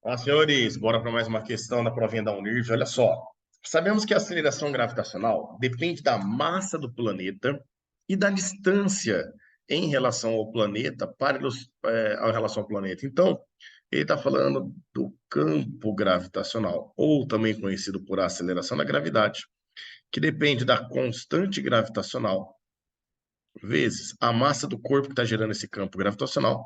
Olá, senhores, bora para mais uma questão da provinha da Unirv. Olha só, sabemos que a aceleração gravitacional depende da massa do planeta e da distância em relação ao planeta em relação ao planeta. Então, ele está falando do campo gravitacional, ou também conhecido por aceleração da gravidade, que depende da constante gravitacional vezes a massa do corpo que está gerando esse campo gravitacional,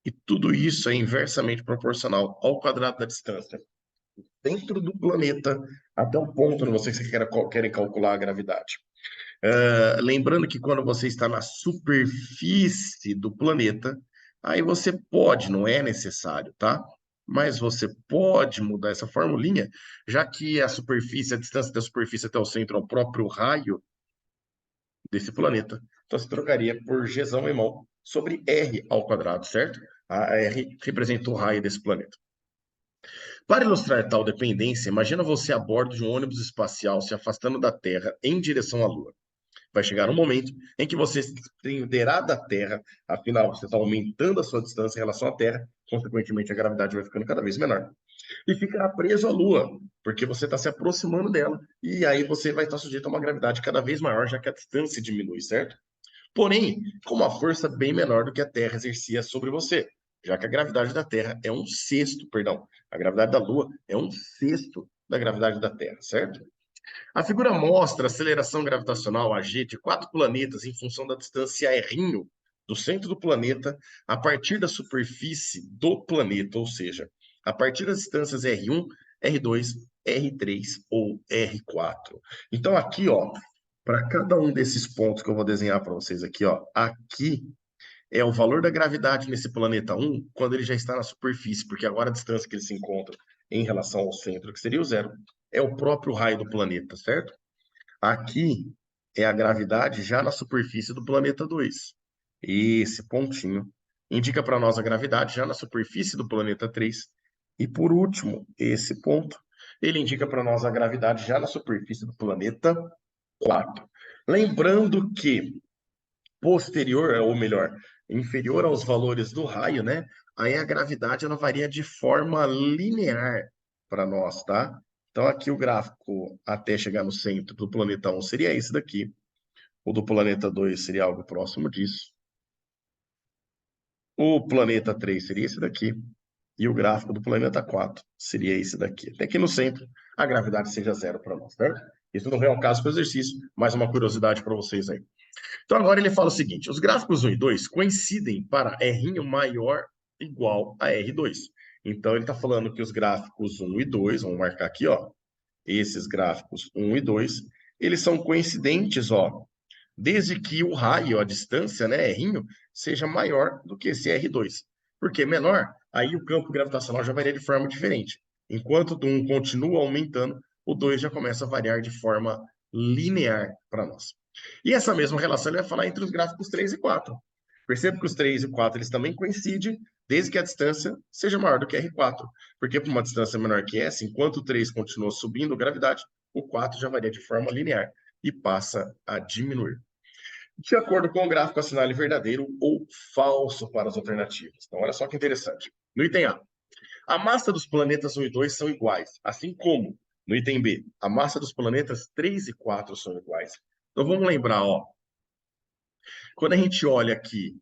e tudo isso é inversamente proporcional ao quadrado da distância dentro do planeta até o ponto onde vocês querem calcular a gravidade. Lembrando que quando você está na superfície do planeta, aí você pode, não é necessário, tá? Mas você pode mudar essa formulinha, já que a superfície, a distância da superfície até o centro é o próprio raio desse planeta. Então você trocaria por Gzão em mão sobre R ao quadrado, certo? A R representa o raio desse planeta. Para ilustrar tal dependência, imagina você a bordo de um ônibus espacial se afastando da Terra em direção à Lua. Vai chegar um momento em que você se desprenderá da Terra, afinal, você está aumentando a sua distância em relação à Terra, consequentemente, a gravidade vai ficando cada vez menor. E ficará preso à Lua, porque você está se aproximando dela, e aí você vai estar sujeito a uma gravidade cada vez maior, já que a distância diminui, certo? Porém, com uma força bem menor do que a Terra exercia sobre você, já que a gravidade da Terra é um sexto, perdão, a gravidade da Lua é um sexto da gravidade da Terra, certo? A figura mostra a aceleração gravitacional AG de quatro planetas em função da distância R do centro do planeta a partir da superfície do planeta, ou seja, a partir das distâncias R1, R2, R3 ou R4. Então aqui, ó, para cada um desses pontos que eu vou desenhar para vocês aqui, ó, aqui é o valor da gravidade nesse planeta 1 quando ele já está na superfície, porque agora a distância que ele se encontra em relação ao centro, que seria o zero, é o próprio raio do planeta, certo? Aqui é a gravidade já na superfície do planeta 2. Esse pontinho indica para nós a gravidade já na superfície do planeta 3. E por último, esse ponto, ele indica para nós a gravidade já na superfície do planeta 4. Lembrando que posterior, ou melhor, inferior aos valores do raio, né? Aí a gravidade ela varia de forma linear para nós, tá? Então aqui o gráfico até chegar no centro do planeta 1 seria esse daqui. O do planeta 2 seria algo próximo disso. O planeta 3 seria esse daqui. E o gráfico do planeta 4 seria esse daqui. Até que no centro a gravidade seja zero para nós, certo? Isso não é o caso para o exercício, mas uma curiosidade para vocês aí. Então agora ele fala o seguinte: os gráficos 1 e 2 coincidem para R maior igual a R2. Então ele está falando que os gráficos 1 e 2, vamos marcar aqui, ó, esses gráficos 1 e 2, eles são coincidentes, ó, desde que o raio, a distância, né, R, seja maior do que esse R2. Porque menor, aí o campo gravitacional já varia de forma diferente. Enquanto o 1 continua aumentando, o 2 já começa a variar de forma linear para nós. E essa mesma relação ele vai falar entre os gráficos 3 e 4. Perceba que os 3 e 4 eles também coincidem, desde que a distância seja maior do que R4. Porque para uma distância menor que essa, enquanto o 3 continua subindo a gravidade, o 4 já varia de forma linear e passa a diminuir. De acordo com o gráfico, assinale verdadeiro ou falso para as alternativas. Então, olha só que interessante. No item a massa dos planetas 1 e 2 são iguais, assim como, no item B, a massa dos planetas 3 e 4 são iguais. Então, vamos lembrar, ó, quando a gente olha aqui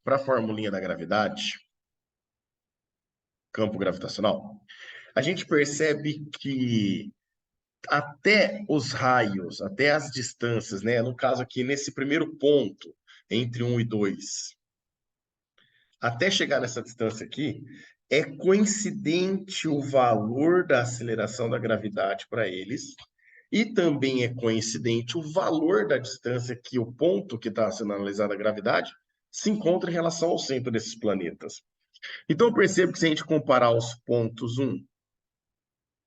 para a formulinha da gravidade, campo gravitacional, a gente percebe que até os raios, até as distâncias, né? No caso aqui, nesse primeiro ponto, entre 1 e 2, até chegar nessa distância aqui, é coincidente o valor da aceleração da gravidade para eles, e também é coincidente o valor da distância que o ponto que está sendo analisada a gravidade se encontra em relação ao centro desses planetas. Então, eu percebo que se a gente comparar os pontos 1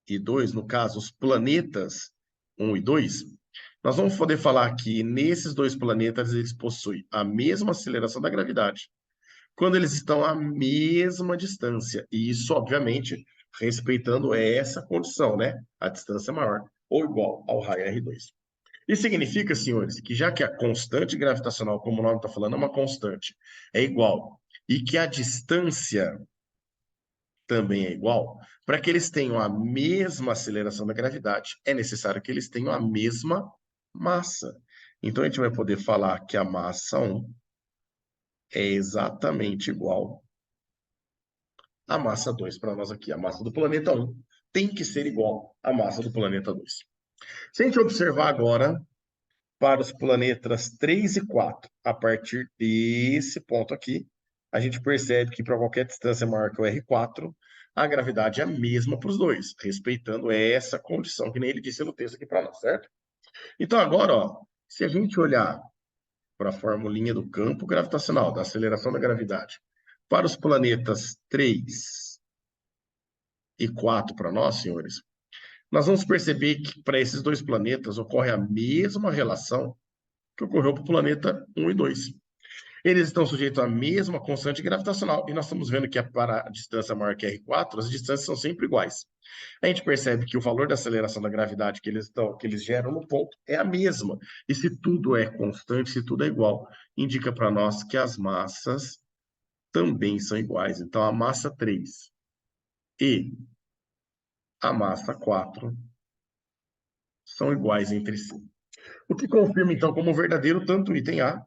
e 2, no caso, os planetas 1 e 2, nós vamos poder falar que nesses dois planetas eles possuem a mesma aceleração da gravidade, quando eles estão à mesma distância. E isso, obviamente, respeitando essa condição, né? A distância maior ou igual ao raio R2. Isso significa, senhores, que já que a constante gravitacional, como o nome está falando, é uma constante, é igual, e que a distância também é igual, para que eles tenham a mesma aceleração da gravidade, é necessário que eles tenham a mesma massa. Então, a gente vai poder falar que a massa 1 é exatamente igual à massa 2 para nós aqui. A massa do planeta 1 tem que ser igual à massa do planeta 2. Se a gente observar agora para os planetas 3 e 4, a partir desse ponto aqui, a gente percebe que para qualquer distância maior que o R4, a gravidade é a mesma para os dois, respeitando essa condição, que nem ele disse no texto aqui para nós, certo? Então agora, ó, se a gente olhar para a formulinha do campo gravitacional, da aceleração da gravidade, para os planetas 3 e 4 para nós, senhores, nós vamos perceber que para esses dois planetas ocorre a mesma relação que ocorreu para o planeta 1 e 2. Eles estão sujeitos à mesma constante gravitacional, e nós estamos vendo que para a distância maior que R4, as distâncias são sempre iguais. A gente percebe que o valor da aceleração da gravidade que eles geram no ponto é a mesma. E se tudo é constante, se tudo é igual, indica para nós que as massas também são iguais. Então, a massa 3 e a massa 4 são iguais entre si. O que confirma, então, como verdadeiro tanto o item A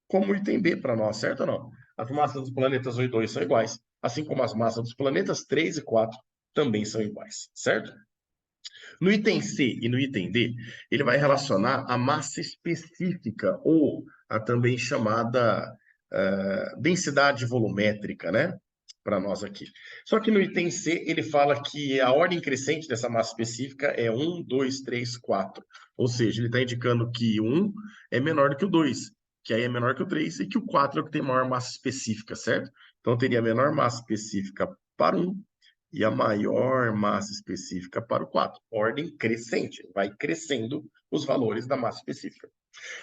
como o item B para nós, certo ou não? As massas dos planetas 1 e 2 são iguais, assim como as massas dos planetas 3 e 4 também são iguais, certo? No item C e no item D, ele vai relacionar a massa específica, ou a também chamada densidade volumétrica, né? Para nós aqui. Só que no item C, ele fala que a ordem crescente dessa massa específica é 1, 2, 3, 4. Ou seja, ele está indicando que 1 é menor do que o 2, que aí é menor que o 3, e que o 4 é o que tem maior massa específica, certo? Então, teria a menor massa específica para 1 e a maior massa específica para o 4. Ordem crescente, vai crescendo os valores da massa específica.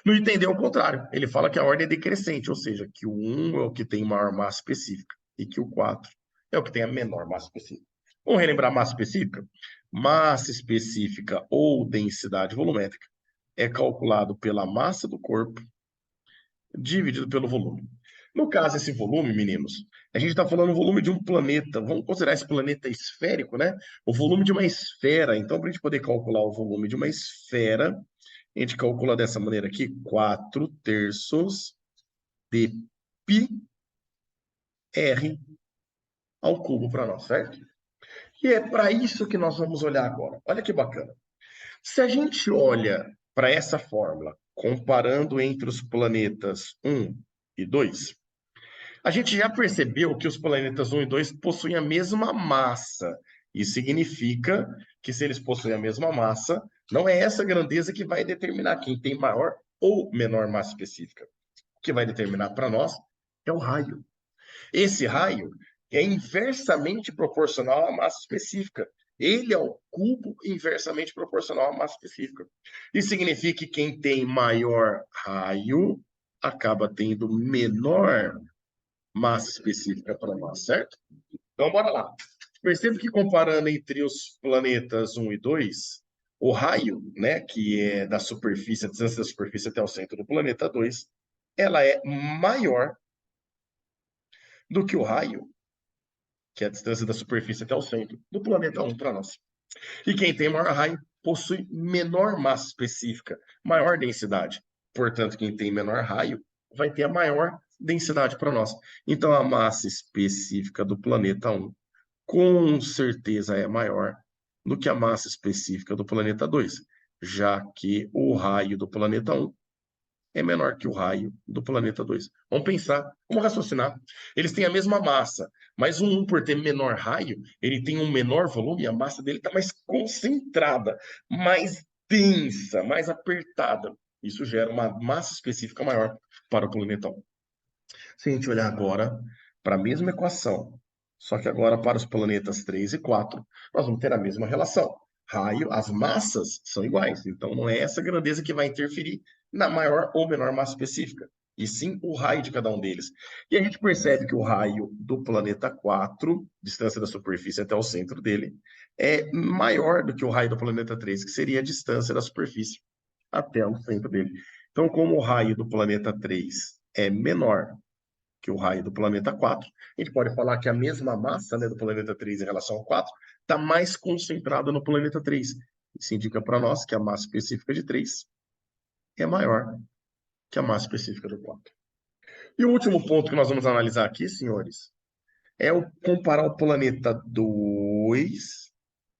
No item D, ao contrário, ele fala que a ordem é decrescente, ou seja, que o 1 é o que tem maior massa específica e que o 4 é o que tem a menor massa específica. Vamos relembrar a massa específica? Massa específica ou densidade volumétrica é calculado pela massa do corpo dividido pelo volume. No caso, esse volume, meninos, a gente está falando do volume de um planeta. Vamos considerar esse planeta esférico, né? O volume de uma esfera. Então, para a gente poder calcular o volume de uma esfera, a gente calcula dessa maneira aqui, 4/3 de πr ao cubo para nós, certo? E é para isso que nós vamos olhar agora. Olha que bacana. Se a gente olha para essa fórmula, comparando entre os planetas 1 e 2, a gente já percebeu que os planetas 1 e 2 possuem a mesma massa. Isso significa que se eles possuem a mesma massa, não é essa grandeza que vai determinar quem tem maior ou menor massa específica. O que vai determinar para nós é o raio. Esse raio é inversamente proporcional à massa específica. Ele é o cubo inversamente proporcional à massa específica. Isso significa que quem tem maior raio acaba tendo menor massa específica para nós, certo? Então, bora lá. Perceba que comparando entre os planetas 1 e 2, o raio, né, que é da superfície, a distância da superfície até o centro do planeta 2, ela é maior do que o raio, que é a distância da superfície até o centro do planeta 1 para nós. E quem tem maior raio possui menor massa específica, maior densidade. Portanto, quem tem menor raio vai ter a maior densidade para nós. Então, a massa específica do planeta 1 com certeza é maior do que a massa específica do planeta 2, já que o raio do planeta 1 é menor que o raio do planeta 2. Vamos pensar, vamos raciocinar. Eles têm a mesma massa, mas um por ter menor raio, ele tem um menor volume e a massa dele está mais concentrada, mais densa, mais apertada. Isso gera uma massa específica maior para o planeta 1. Se a gente olhar agora para a mesma equação, só que agora para os planetas 3 e 4, nós vamos ter a mesma relação. Raio, as massas são iguais, então não é essa grandeza que vai interferir na maior ou menor massa específica, e sim o raio de cada um deles. E a gente percebe que o raio do planeta 4, distância da superfície até o centro dele, é maior do que o raio do planeta 3, que seria a distância da superfície até o centro dele. Então, como o raio do planeta 3 é menor que o raio do planeta 4, a gente pode falar que a mesma massa, né, do planeta 3 em relação ao 4 está mais concentrada no planeta 3. Isso indica para nós que a massa específica de 3 é maior que a massa específica do 4. E o último ponto que nós vamos analisar aqui, senhores, é comparar o planeta 2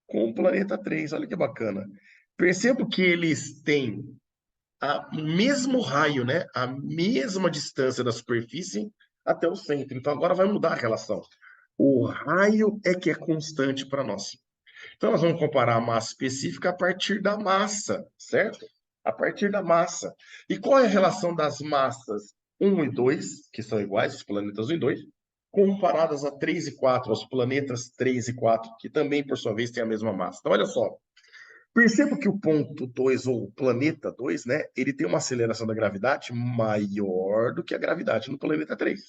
com o planeta 3. Olha que bacana. Percebo que eles têm o mesmo raio, né? A mesma distância da superfície até o centro. Então agora vai mudar a relação. O raio é que é constante para nós. Então nós vamos comparar a massa específica a partir da massa, certo? A partir da massa. E qual é a relação das massas 1 e 2, que são iguais, os planetas 1 e 2, comparadas a 3 e 4, os planetas 3 e 4, que também, por sua vez, têm a mesma massa. Então, olha só. Perceba que o ponto 2, ou o planeta 2, né, ele tem uma aceleração da gravidade maior do que a gravidade no planeta 3.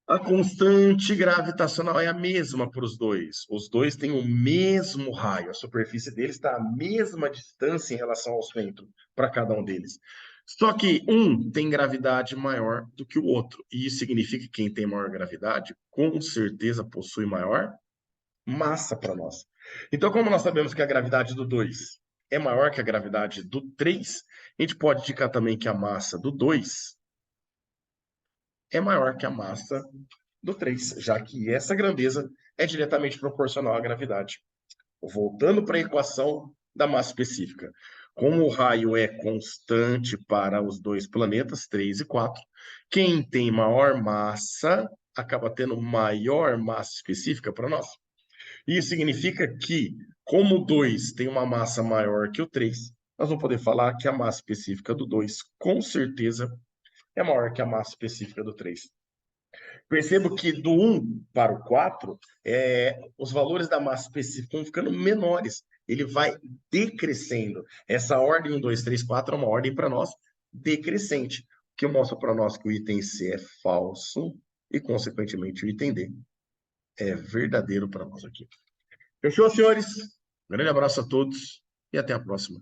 A constante gravitacional é a mesma para os dois. Os dois têm o mesmo raio, a superfície deles está à mesma distância em relação ao centro para cada um deles. Só que um tem gravidade maior do que o outro. E isso significa que quem tem maior gravidade, com certeza possui maior massa para nós. Então, como nós sabemos que a gravidade do 2 é maior que a gravidade do 3, a gente pode indicar também que a massa do 2 é maior que a massa do 3, já que essa grandeza é diretamente proporcional à gravidade. Voltando para a equação da massa específica. Como o raio é constante para os dois planetas, 3 e 4, quem tem maior massa acaba tendo maior massa específica para nós. Isso significa que, como o 2 tem uma massa maior que o 3, nós vamos poder falar que a massa específica do 2, com certeza, é maior que a massa específica do 3. Percebo que do 1 para o 4, os valores da massa específica vão ficando menores. Ele vai decrescendo. Essa ordem 1, 2, 3, 4 é uma ordem para nós decrescente, que mostra para nós que o item C é falso e, consequentemente, o item D é verdadeiro para nós aqui. Fechou, senhores? Grande abraço a todos e até a próxima.